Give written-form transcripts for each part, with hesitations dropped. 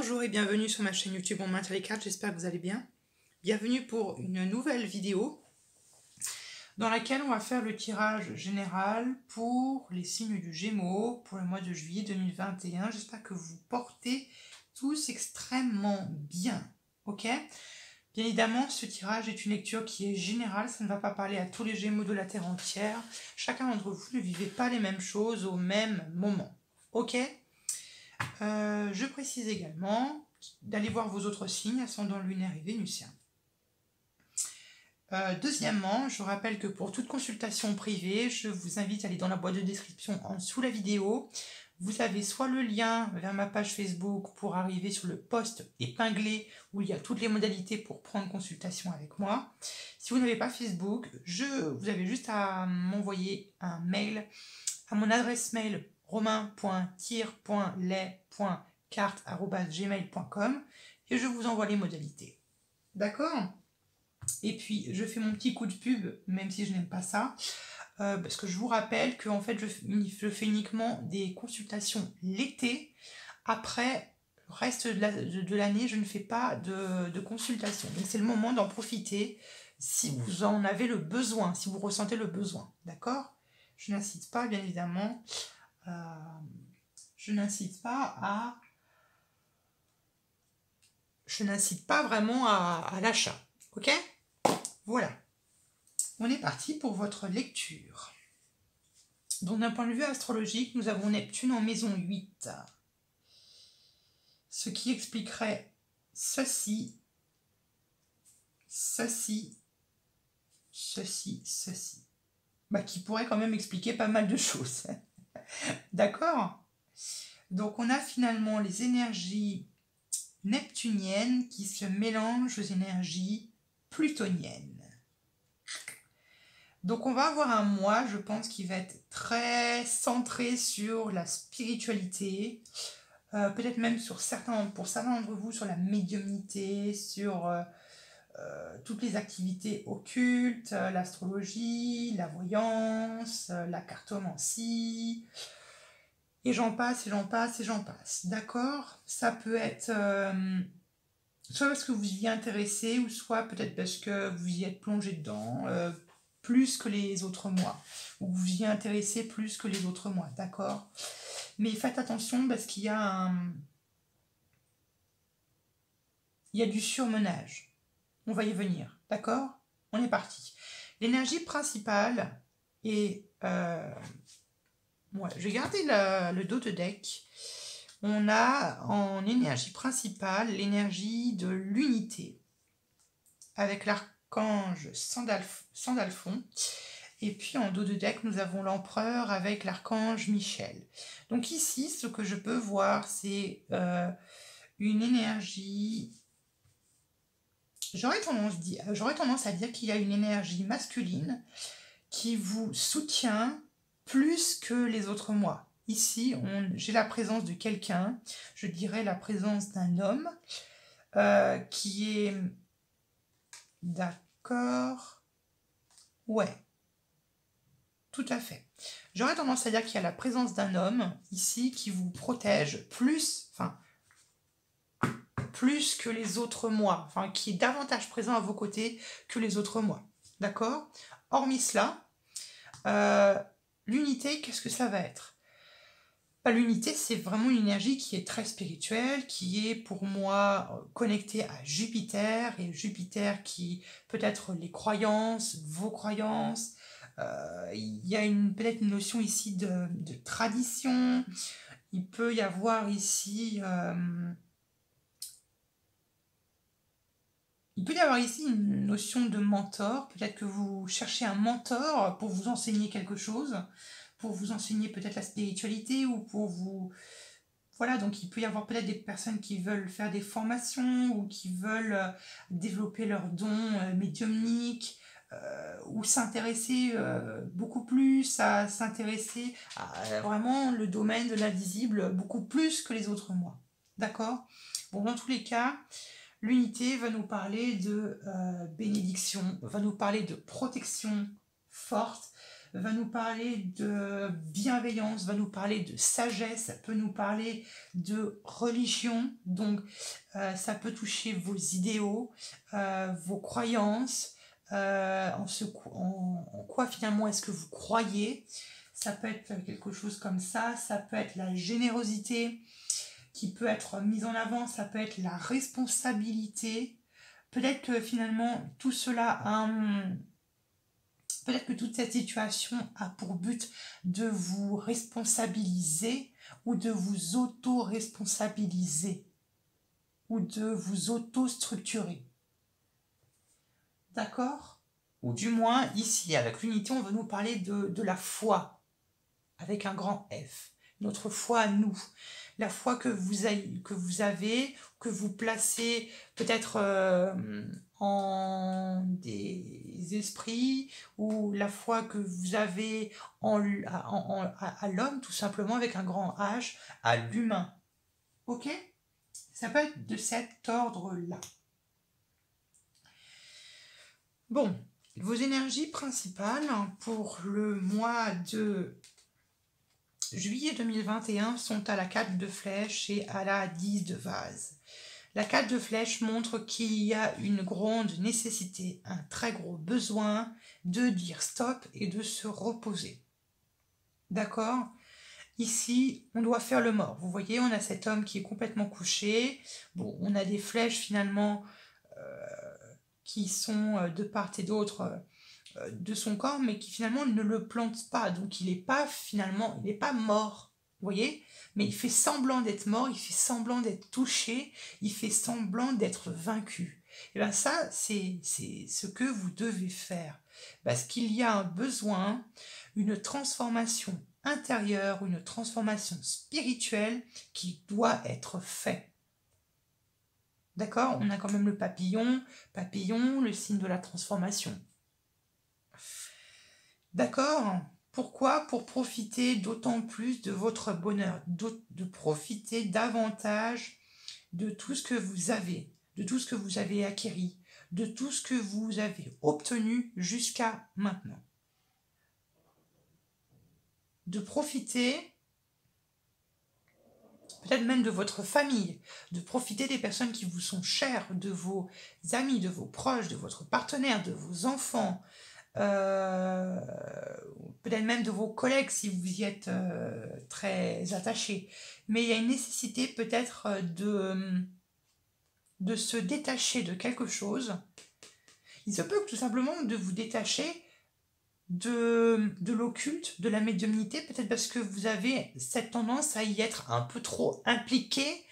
Bonjour et bienvenue sur ma chaîne YouTube On Maintient les cartes, j'espère que vous allez bien. Bienvenue pour une nouvelle vidéo dans laquelle on va faire le tirage général pour les signes du Gémeaux pour le mois de juillet 2021. J'espère que vous portez tous extrêmement bien, ok? Bien évidemment, ce tirage est une lecture qui est générale, ça ne va pas parler à tous les Gémeaux de la Terre entière. Chacun d'entre vous ne vivez pas les mêmes choses au même moment, ok? Je précise également d'aller voir vos autres signes, ascendant lunaire et vénusien. Deuxièmement, je rappelle que pour toute consultation privée, je vous invite à aller dans la boîte de description en dessous de la vidéo. Vous avez soit le lien vers ma page Facebook pour arriver sur le post épinglé où il y a toutes les modalités pour prendre consultation avec moi. Si vous n'avez pas Facebook, vous avez juste à m'envoyer un mail à mon adresse mail romain.tire.les.carte@gmail.com et je vous envoie les modalités. D'accord ? Et puis, je fais mon petit coup de pub, même si je n'aime pas ça, parce que je vous rappelle que en fait, je fais uniquement des consultations l'été. Après, le reste de l'année, je ne fais pas de consultation. Donc, c'est le moment d'en profiter si vous en avez le besoin, si vous ressentez le besoin. D'accord ? Je n'incite pas, bien évidemment, je n'incite pas vraiment à l'achat. Ok ? Voilà. On est parti pour votre lecture. Donc d'un point de vue astrologique, nous avons Neptune en maison 8. Ce qui expliquerait ceci, ceci, ceci, ceci. Qui pourrait quand même expliquer pas mal de choses. D'accord ? Donc on a finalement les énergies neptuniennes qui se mélangent aux énergies plutoniennes. Donc on va avoir un mois, je pense, qui va être très centré sur la spiritualité, peut-être même pour certains d'entre vous, sur la médiumnité, sur toutes les activités occultes, l'astrologie, la voyance, la cartomancie, et j'en passe, et j'en passe, et j'en passe. D'accord ? Ça peut être soit parce que vous y êtes intéressé, ou soit peut-être parce que vous y êtes plongé dedans, plus que les autres mois, ou vous y intéressez plus que les autres mois, d'accord ? Mais faites attention parce qu'il y a du surmenage. On va y venir, d'accord ? On est parti. L'énergie principale est... je vais garder le dos de deck. On a en énergie principale l'énergie de l'unité, avec l'archange Sandalphon. Et puis en dos de deck, nous avons l'empereur avec l'archange Michel. Donc ici, ce que je peux voir, c'est une énergie... J'aurais tendance à dire qu'il y a une énergie masculine qui vous soutient plus que les autres mois. Ici, j'ai la présence de quelqu'un, je dirais la présence d'un homme, qui est... D'accord. Ouais. Tout à fait. J'aurais tendance à dire qu'il y a la présence d'un homme ici qui vous protège plus que les autres mois, qui est davantage présent à vos côtés que les autres mois. D'accord ? Hormis cela, l'unité, qu'est-ce que ça va être ? L'unité, c'est vraiment une énergie qui est très spirituelle, qui est pour moi connectée à Jupiter, et Jupiter qui peut être les croyances, vos croyances. Il y a peut-être une notion ici de tradition. Il peut y avoir ici... une notion de mentor. Peut-être que vous cherchez un mentor pour vous enseigner quelque chose, pour vous enseigner peut-être la spiritualité, ou pour vous... Voilà, donc il peut y avoir peut-être des personnes qui veulent faire des formations, ou qui veulent développer leurs dons médiumniques, ou s'intéresser beaucoup plus à s'intéresser à vraiment le domaine de l'invisible, beaucoup plus que les autres mois. D'accord ? Bon, dans tous les cas, l'unité va nous parler de bénédiction, va nous parler de protection forte, va nous parler de bienveillance, va nous parler de sagesse, ça peut nous parler de religion. Donc, ça peut toucher vos idéaux, vos croyances, en quoi finalement est-ce que vous croyez. Ça peut être quelque chose comme ça peut être la générosité qui peut être mise en avant, ça peut être la responsabilité. Peut-être que finalement tout cela peut-être que toute cette situation a pour but de vous responsabiliser ou de vous auto-responsabiliser ou de vous auto-structurer. D'accord? Ou du moins, ici, avec l'unité, on veut nous parler de la foi, avec un grand F. Notre foi à nous. La foi que vous avez, que vous placez peut-être en des esprits, ou la foi que vous avez à l'homme, tout simplement, avec un grand H, à l'humain. Ok? Ça peut être de cet ordre-là. Bon, vos énergies principales pour le mois de juillet 2021 sont à la 4 de flèche et à la 10 de vase. La 4 de flèche montre qu'il y a une grande nécessité, un très gros besoin de dire stop et de se reposer. D'accord? Ici, on doit faire le mort. Vous voyez, on a cet homme qui est complètement couché. Bon, on a des flèches finalement qui sont de part et d'autre de son corps, mais qui finalement ne le plante pas. Donc il n'est pas finalement, il n'est pas mort. Vous voyez? Mais il fait semblant d'être mort, il fait semblant d'être touché, il fait semblant d'être vaincu. Et bien ça, c'est ce que vous devez faire. Parce qu'il y a un besoin, une transformation intérieure, une transformation spirituelle qui doit être faite. D'accord? On a quand même le papillon, le signe de la transformation. D'accord? Pourquoi? Pour profiter d'autant plus de votre bonheur, de profiter davantage de tout ce que vous avez, de tout ce que vous avez acquis, de tout ce que vous avez obtenu jusqu'à maintenant. De profiter peut-être même de votre famille, de profiter des personnes qui vous sont chères, de vos amis, de vos proches, de votre partenaire, de vos enfants, peut-être même de vos collègues si vous y êtes très attachés. Mais il y a une nécessité peut-être de se détacher de quelque chose. Il se peut que tout simplement de vous détacher de l'occulte, de la médiumnité, peut-être parce que vous avez cette tendance à y être un peu trop impliqué,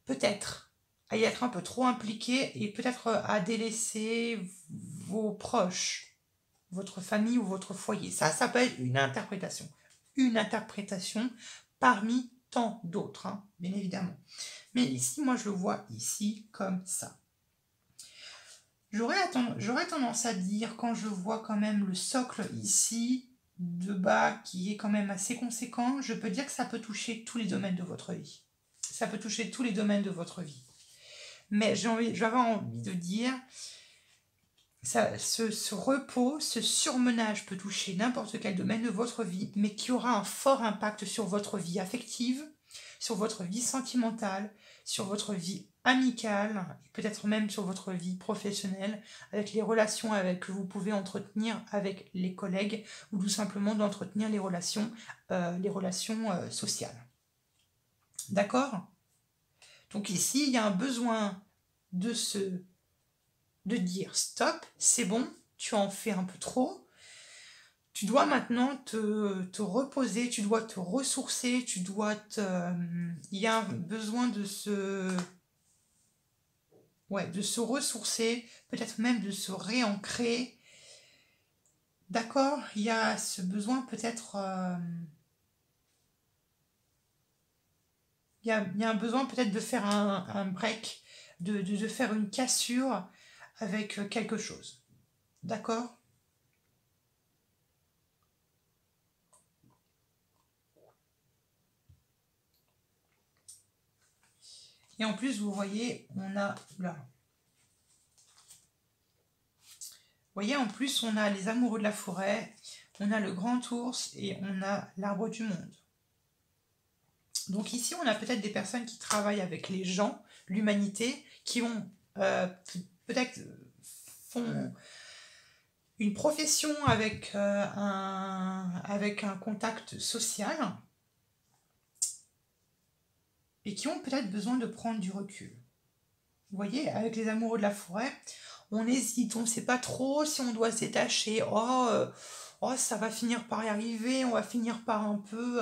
peut-être à y être un peu trop impliqué et peut-être à délaisser vos proches, votre famille ou votre foyer. Ça peut être une interprétation. Une interprétation parmi tant d'autres, hein, bien évidemment. Mais ici, moi, je le vois ici comme ça. J'aurais tendance à dire, quand je vois quand même le socle ici, de bas, qui est quand même assez conséquent, je peux dire que ça peut toucher tous les domaines de votre vie. Ça peut toucher tous les domaines de votre vie. Mais j'avais envie de dire, ce repos, ce surmenage peut toucher n'importe quel domaine de votre vie, mais qui aura un fort impact sur votre vie affective, sur votre vie sentimentale, sur votre vie amicale, et peut-être même sur votre vie professionnelle, avec les relations que vous pouvez entretenir avec les collègues, ou tout simplement d'entretenir les relations sociales. D'accord? Donc ici, il y a un besoin de dire stop, c'est bon, tu en fais un peu trop. Tu dois maintenant te reposer, tu dois te ressourcer, il y a un besoin de se ressourcer, peut-être même de se réancrer. D'accord? Il y a ce besoin peut-être... il y a un besoin peut-être de faire un break, de faire une cassure avec quelque chose. D'accord? Et en plus, vous voyez, on a... Là. Vous voyez, en plus, on a les amoureux de la forêt, on a le grand ours et on a l'arbre du monde. Donc ici, on a peut-être des personnes qui travaillent avec les gens, l'humanité, qui ont peut-être font une profession avec un contact social et qui ont peut-être besoin de prendre du recul. Vous voyez, avec les amoureux de la forêt, on hésite, on ne sait pas trop si on doit se détacher. Oh, ça va finir par y arriver, on va finir par un peu...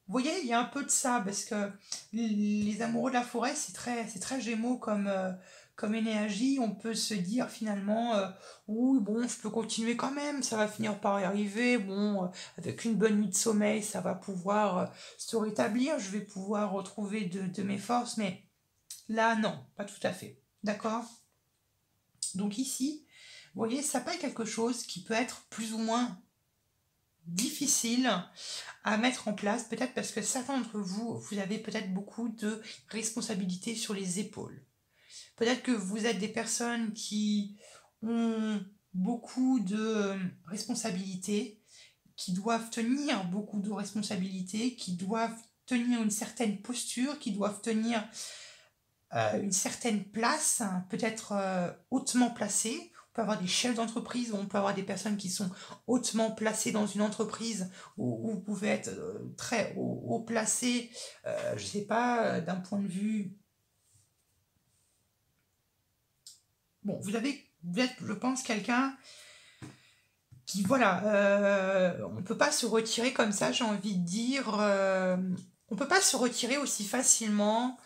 Vous voyez, il y a un peu de ça, parce que les amoureux de la forêt, c'est très Gémeaux comme énergie. On peut se dire finalement, oui, bon, je peux continuer quand même, ça va finir par y arriver. Bon, avec une bonne nuit de sommeil, ça va pouvoir se rétablir, je vais pouvoir retrouver de mes forces, mais là, non, pas tout à fait. D'accord? Donc ici, vous voyez, ça peut être quelque chose qui peut être plus ou moins difficile à mettre en place, peut-être parce que certains d'entre vous, vous avez peut-être beaucoup de responsabilités sur les épaules. Peut-être que vous êtes des personnes qui ont beaucoup de responsabilités, qui doivent tenir beaucoup de responsabilités, qui doivent tenir une certaine posture, qui doivent tenir une certaine place, hein, peut-être hautement placée. On peut avoir des chefs d'entreprise, on peut avoir des personnes qui sont hautement placées dans une entreprise où vous pouvez être très haut placé, je ne sais pas, d'un point de vue... Bon, vous êtes, je pense, quelqu'un qui, voilà, on ne peut pas se retirer comme ça, j'ai envie de dire. On ne peut pas se retirer aussi facilement.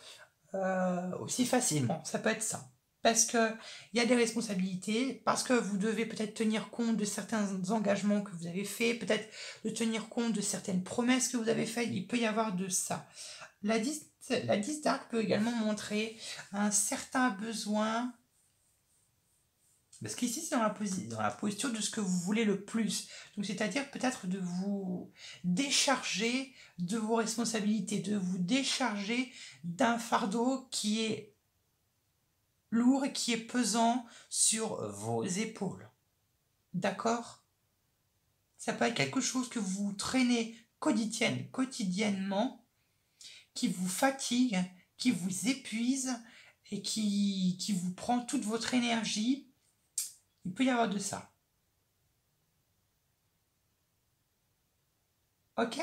Ça peut être ça. Parce qu'il y a des responsabilités, parce que vous devez peut-être tenir compte de certains engagements que vous avez faits, peut-être de tenir compte de certaines promesses que vous avez faites, il peut y avoir de ça. La 10 d'arc peut également montrer un certain besoin, parce qu'ici c'est dans la posture de ce que vous voulez le plus. Donc c'est-à-dire peut-être de vous décharger de vos responsabilités, de vous décharger d'un fardeau qui est lourd et qui est pesant sur vos épaules. D'accord? Ça peut être quelque chose que vous traînez quotidiennement, qui vous fatigue, qui vous épuise et qui vous prend toute votre énergie. Il peut y avoir de ça. Ok?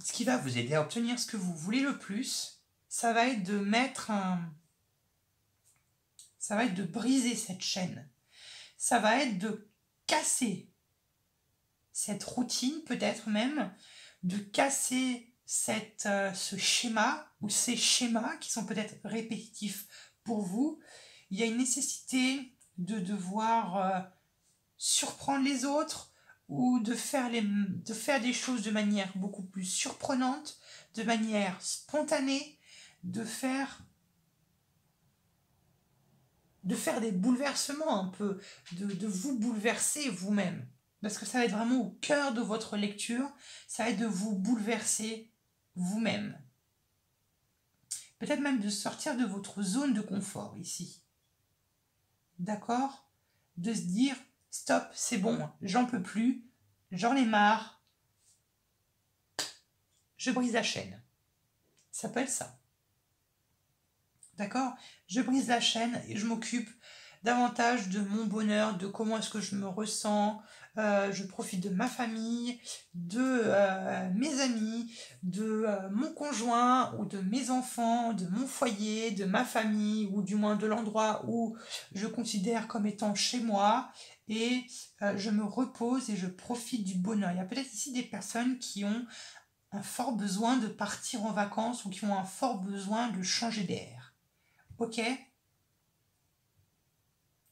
Ce qui va vous aider à obtenir ce que vous voulez le plus, ça va être de ça va être de briser cette chaîne. Ça va être de casser cette routine, peut-être même, de casser ce schéma ou ces schémas qui sont peut-être répétitifs pour vous. Il y a une nécessité de devoir surprendre les autres ou de faire des choses de manière beaucoup plus surprenante, de manière spontanée, de faire des bouleversements un peu, de vous bouleverser vous-même. Parce que ça va être vraiment au cœur de votre lecture, ça va être de vous bouleverser vous-même. Peut-être même de sortir de votre zone de confort ici. D'accord? De se dire, stop, c'est bon, j'en peux plus, j'en ai marre, je brise la chaîne. Ça peut être ça. D'accord? Je brise la chaîne et je m'occupe davantage de mon bonheur, de comment est-ce que je me ressens, je profite de ma famille, de mes amis, de mon conjoint ou de mes enfants, de mon foyer, de ma famille ou du moins de l'endroit où je considère comme étant chez moi et je me repose et je profite du bonheur. Il y a peut-être ici des personnes qui ont un fort besoin de partir en vacances ou qui ont un fort besoin de changer d'air. Ok?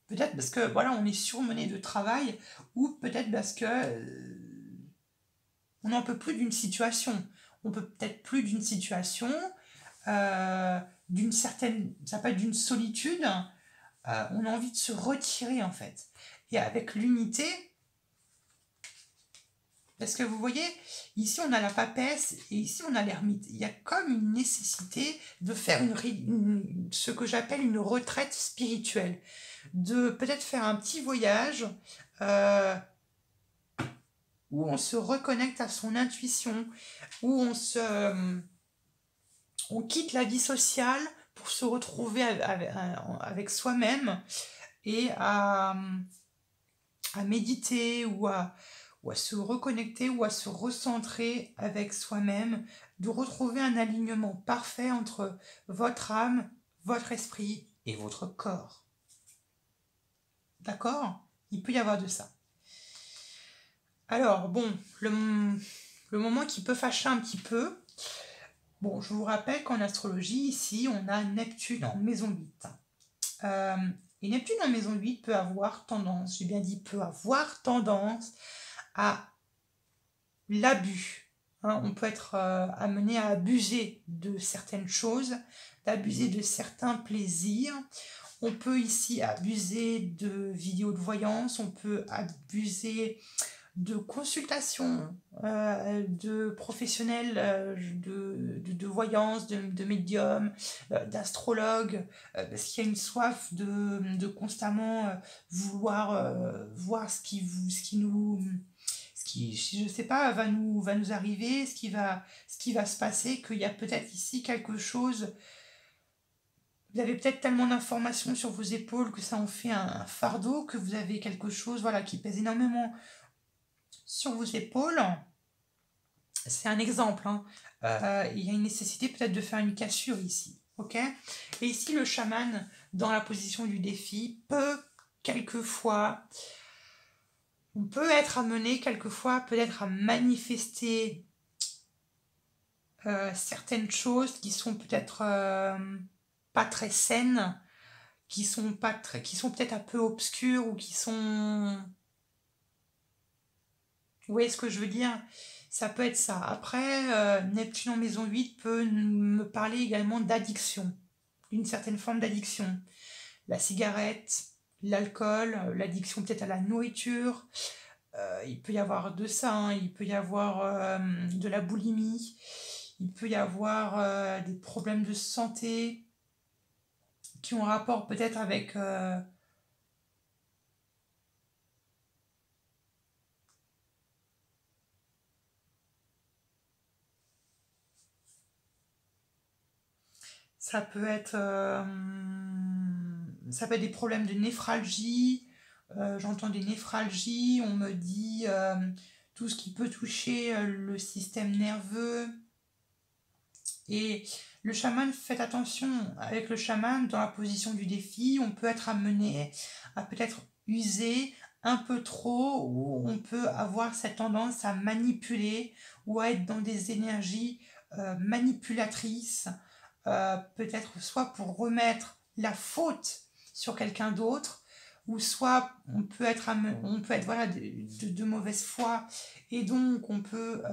Peut-être parce que voilà, on est surmené de travail ou peut-être parce que on n'en peut plus d'une situation. On peut peut-être plus d'une situation, d'une certaine, ça peut être d'une solitude. On a envie de se retirer en fait. Et avec l'unité, parce que vous voyez, ici on a la papesse et ici on a l'ermite. Il y a comme une nécessité de faire ce que j'appelle une retraite spirituelle. de peut-être faire un petit voyage où on se reconnecte à son intuition, où on quitte la vie sociale pour se retrouver avec soi-même et à méditer ou à se reconnecter ou à se recentrer avec soi-même, de retrouver un alignement parfait entre votre âme, votre esprit et votre corps. D'accord? Il peut y avoir de ça. Alors, bon, le moment qui peut fâcher un petit peu, bon, je vous rappelle qu'en astrologie, ici, on a Neptune en maison 8. Et Neptune en maison 8 peut avoir tendance, j'ai bien dit peut avoir tendance à l'abus. Hein, on peut être amené à abuser de certaines choses, d'abuser de certains plaisirs. On peut ici abuser de vidéos de voyance, on peut abuser de consultations de professionnels de voyance, de médiums, d'astrologues, parce qu'il y a une soif de constamment vouloir voir ce qui je ne sais pas, va nous arriver, ce qui va se passer, qu'il y a peut-être ici quelque chose. Vous avez peut-être tellement d'informations sur vos épaules que ça en fait un fardeau, que vous avez quelque chose voilà, qui pèse énormément sur vos épaules. C'est un exemple. Hein. Il y a une nécessité peut-être de faire une cassure ici. Ok. Et ici, le chaman, dans la position du défi, peut quelquefois... On peut être amené quelquefois peut-être à manifester certaines choses qui sont peut-être pas très saines, qui sont peut-être un peu obscures ou qui sont... Vous voyez ce que je veux dire? Ça peut être ça. Après, Neptune en maison 8 peut me parler également d'addiction, d'une certaine forme d'addiction. La cigarette, l'alcool, l'addiction peut-être à la nourriture. Il peut y avoir de ça, hein. Il peut y avoir de la boulimie, il peut y avoir des problèmes de santé qui ont rapport peut-être avec... ça peut être des problèmes de néphralgie. J'entends des néphralgies, on me dit tout ce qui peut toucher le système nerveux. Et le chaman, faites attention, avec le chaman, dans la position du défi, on peut être amené à peut-être user un peu trop, ou on peut avoir cette tendance à manipuler ou à être dans des énergies manipulatrices, peut-être soit pour remettre la faute sur quelqu'un d'autre, ou soit on peut être voilà, de mauvaise foi, et donc on peut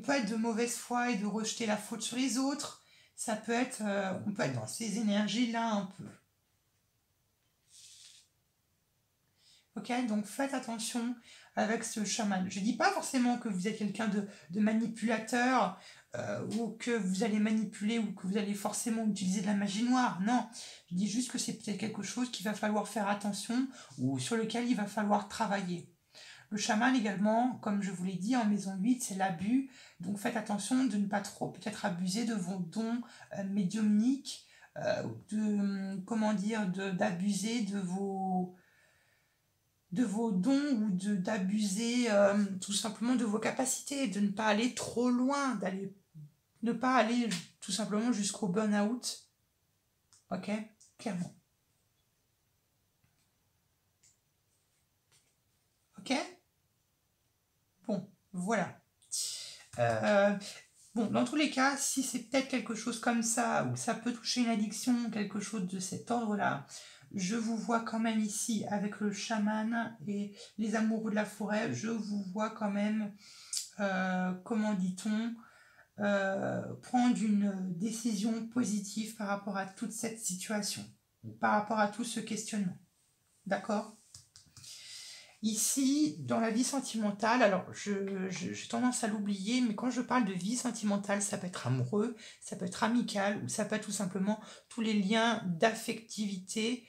être de mauvaise foi et de rejeter la faute sur les autres. Ça peut être, on peut être dans ces énergies-là un peu. Ok, donc faites attention avec ce chaman. Je ne dis pas forcément que vous êtes quelqu'un de manipulateur ou que vous allez manipuler ou que vous allez forcément utiliser de la magie noire. Non, je dis juste que c'est peut-être quelque chose qu'il va falloir faire attention ou sur lequel il va falloir travailler. Le chaman également, comme je vous l'ai dit, en maison 8, c'est l'abus. Donc faites attention de ne pas trop peut-être abuser de vos dons médiumniques, d'abuser de vos dons ou d'abuser tout simplement de vos capacités, de ne pas aller trop loin, ne pas aller tout simplement jusqu'au burn-out. Ok, clairement. Ok. Bon, voilà. Bon, dans tous les cas, si c'est peut-être quelque chose comme ça, ou ça peut toucher une addiction, quelque chose de cet ordre-là, je vous vois quand même ici avec le chaman et les amoureux de la forêt, je vous vois quand même, comment dit-on, prendre une décision positive par rapport à toute cette situation, par rapport à tout ce questionnement. D'accord ? Ici, dans la vie sentimentale, alors j'ai tendance à l'oublier, mais quand je parle de vie sentimentale, ça peut être amoureux, ça peut être amical, ou ça peut être tout simplement tous les liens d'affectivité,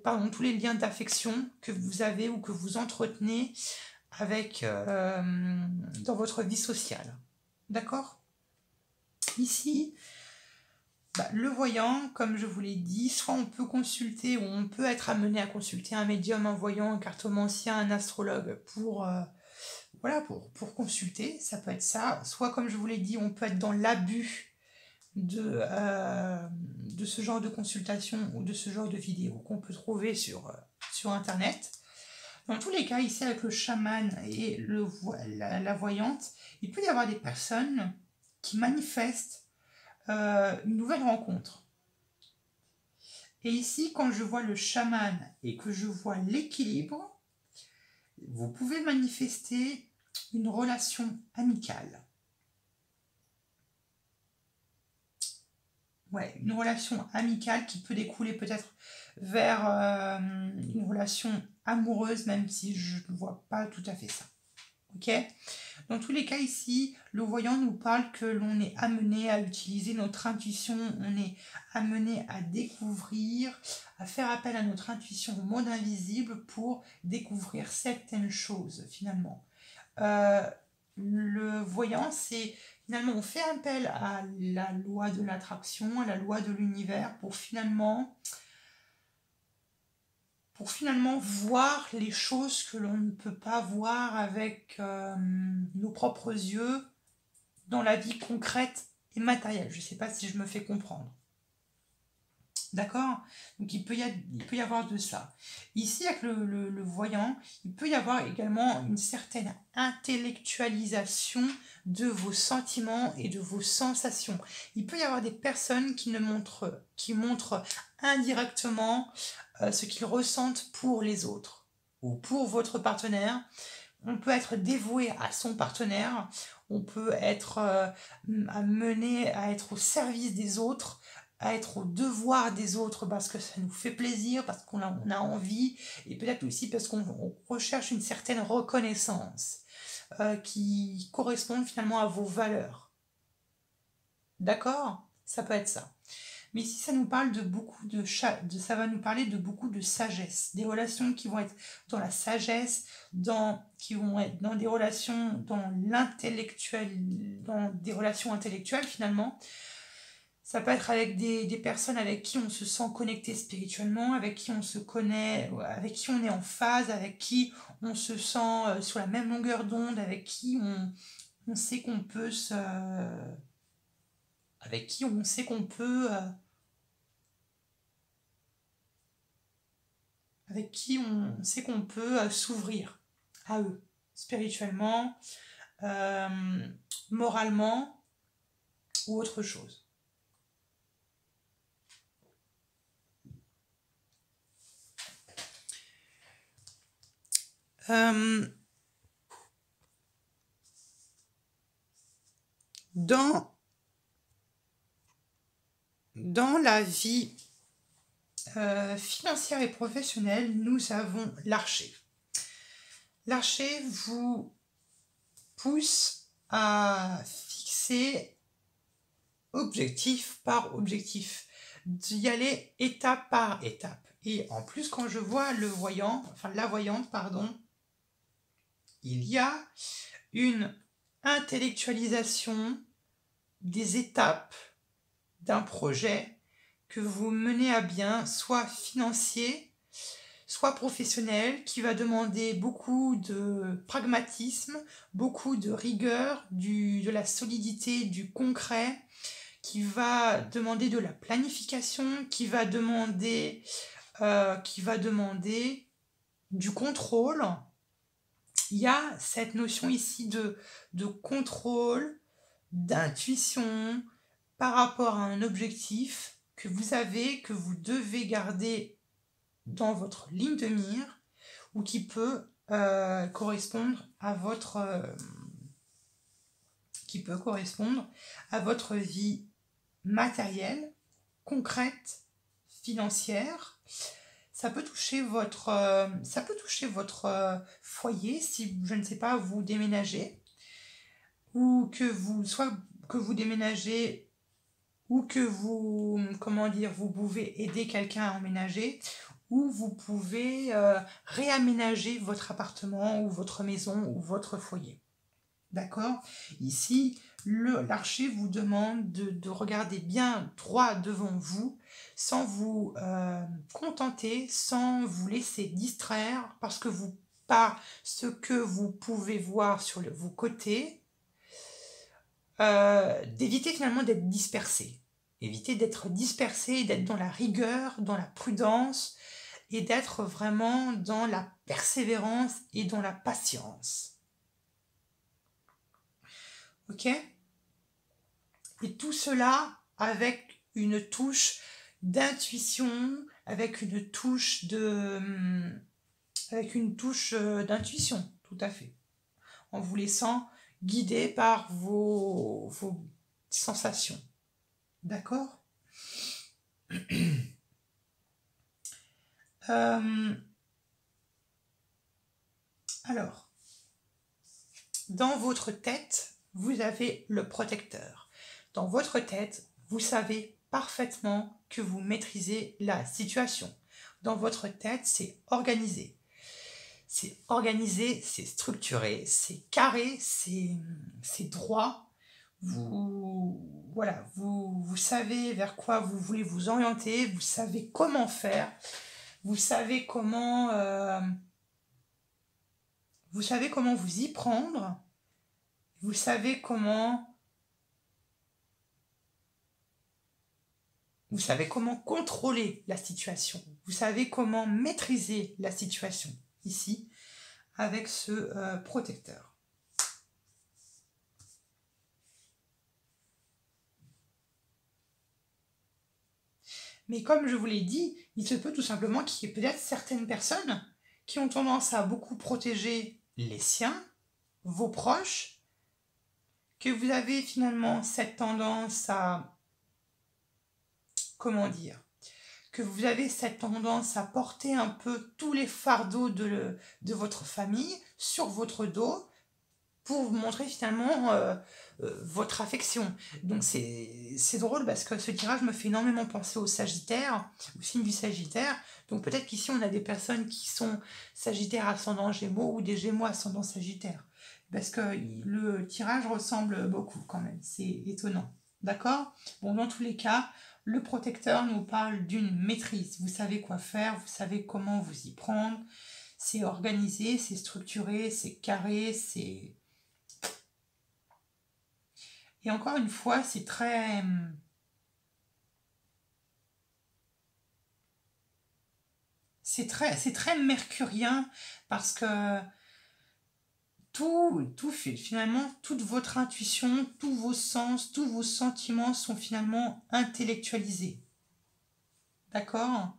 pardon, tous les liens d'affection que vous avez ou que vous entretenez avec dans votre vie sociale. D'accord? Ici, le voyant, comme je vous l'ai dit, soit on peut consulter ou on peut être amené à consulter un médium, un voyant, un cartomancien, un astrologue pour, voilà, pour consulter, ça peut être ça. Soit, comme je vous l'ai dit, on peut être dans l'abus de ce genre de consultation ou de ce genre de vidéo qu'on peut trouver sur Internet. Dans tous les cas, ici avec le chaman et la voyante, il peut y avoir des personnes qui manifestent une nouvelle rencontre. Et ici, quand je vois le chaman et que je vois l'équilibre, vous pouvez manifester une relation amicale. Ouais, une relation amicale qui peut découler peut-être vers une relation amoureuse, même si je ne vois pas tout à fait ça. Ok ? Dans tous les cas ici, le voyant nous parle que l'on est amené à utiliser notre intuition, on est amené à découvrir, à faire appel à notre intuition au monde invisible pour découvrir certaines choses finalement. Le voyant, c'est finalement on fait appel à la loi de l'attraction, à la loi de l'univers pour finalement voir les choses que l'on ne peut pas voir avec nos propres yeux dans la vie concrète et matérielle. Je ne sais pas si je me fais comprendre. D'accord? Donc il peut y avoir de ça. Ici, avec le voyant, il peut y avoir également une certaine intellectualisation de vos sentiments et de vos sensations. Il peut y avoir des personnes qui montrent indirectement ce qu'ils ressentent pour les autres ou pour votre partenaire. On peut être dévoué à son partenaire, on peut être amené à être au service des autres, à être au devoir des autres parce que ça nous fait plaisir, parce qu'on a envie, et peut-être aussi parce qu'on recherche une certaine reconnaissance qui correspond finalement à vos valeurs. D'accord? Ça peut être ça. Mais ici, ça nous parle ça va nous parler de beaucoup de sagesse, des relations qui vont être dans la sagesse, qui vont être dans des relations dans des relations intellectuelles finalement. Ça peut être avec des personnes avec qui on se sent connecté spirituellement, avec qui on se connaît, avec qui on est en phase, avec qui on se sent sur la même longueur d'onde, avec qui on sait qu'on peut avec qui on sait qu'on peut avec qui on sait qu'on peut s'ouvrir à eux, spirituellement, moralement ou autre chose. Dans la vie financière et professionnelle, nous avons l'archer. L'archer vous pousse à fixer objectif par objectif, d'y aller étape par étape. Et en plus, quand je vois la voyante, il y a une intellectualisation des étapes d'un projet que vous menez à bien, soit financier, soit professionnel, qui va demander beaucoup de pragmatisme, beaucoup de rigueur, de la solidité, du concret, qui va demander de la planification, qui va demander du contrôle. Il y a cette notion ici de contrôle, d'intuition par rapport à un objectif que vous avez, que vous devez garder dans votre ligne de mire ou qui peut correspondre à votre vie matérielle, concrète, financière. ça peut toucher votre foyer si, je ne sais pas, vous déménagez, ou soit que vous déménagez, ou que vous, comment dire, vous pouvez aider quelqu'un à emménager, ou vous pouvez réaménager votre appartement, ou votre maison, ou votre foyer. D'accord? Ici, l'archer vous demande de regarder bien droit devant vous, sans vous contenter, sans vous laisser distraire par ce que vous pouvez voir sur vos côtés, d'éviter finalement d'être dispersé. Éviter d'être dispersé, d'être dans la rigueur, dans la prudence, et d'être vraiment dans la persévérance et dans la patience. Ok? Et tout cela avec une touche d'intuition, avec une touche d'intuition, tout à fait. En vous laissant guider par vos sensations. D'accord? Alors, dans votre tête, vous avez le protecteur. Dans votre tête, vous savez parfaitement que vous maîtrisez la situation. Dans votre tête, c'est organisé. C'est organisé, c'est structuré, c'est carré, c'est droit. Voilà, vous savez vers quoi vous voulez vous orienter, vous savez comment faire, vous savez comment vous y prendre, vous savez comment contrôler la situation, vous savez comment maîtriser la situation ici avec ce protecteur. Mais comme je vous l'ai dit, il se peut tout simplement qu'il y ait peut-être certaines personnes qui ont tendance à beaucoup protéger les siens, vos proches, que vous avez finalement cette tendance à, comment dire, que vous avez cette tendance à porter un peu tous les fardeaux de votre famille sur votre dos pour vous montrer finalement votre affection. Donc c'est drôle parce que ce tirage me fait énormément penser au Sagittaire, au signe du Sagittaire. Donc peut-être qu'ici on a des personnes qui sont Sagittaire ascendant Gémeaux ou des Gémeaux ascendant Sagittaire. Parce que le tirage ressemble beaucoup quand même, c'est étonnant. D'accord? Bon, dans tous les cas, le protecteur nous parle d'une maîtrise. Vous savez quoi faire, vous savez comment vous y prendre. C'est organisé, c'est structuré, c'est carré, c'est... Et encore une fois, c'est très mercurien parce que finalement, toute votre intuition, tous vos sens, tous vos sentiments sont finalement intellectualisés. D'accord?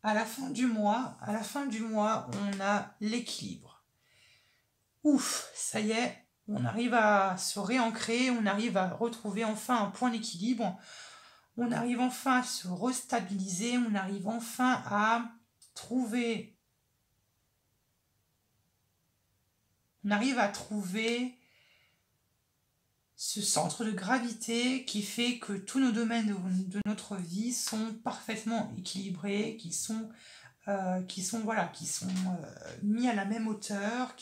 À la fin du mois, on a l'équilibre. Ouf, ça y est, on arrive à se réancrer, on arrive à retrouver enfin un point d'équilibre, on arrive enfin à se restabiliser, on arrive enfin à trouver ce centre de gravité qui fait que tous nos domaines de notre vie sont parfaitement équilibrés, qui sont mis à la même hauteur,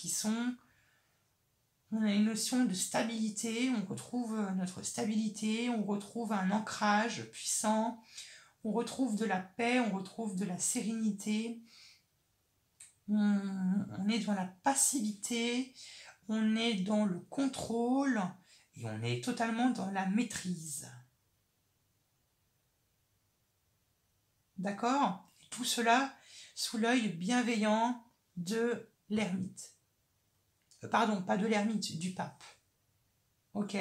on a une notion de stabilité, on retrouve notre stabilité, on retrouve un ancrage puissant, on retrouve de la paix, on retrouve de la sérénité, on est dans la passivité, on est dans le contrôle et on est totalement dans la maîtrise. D'accord? Tout cela sous l'œil bienveillant de l'ermite. Pardon, pas de l'ermite, du pape. Ok?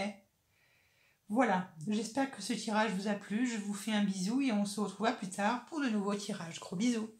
Voilà, j'espère que ce tirage vous a plu. Je vous fais un bisou et on se retrouvera plus tard pour de nouveaux tirages. Gros bisous!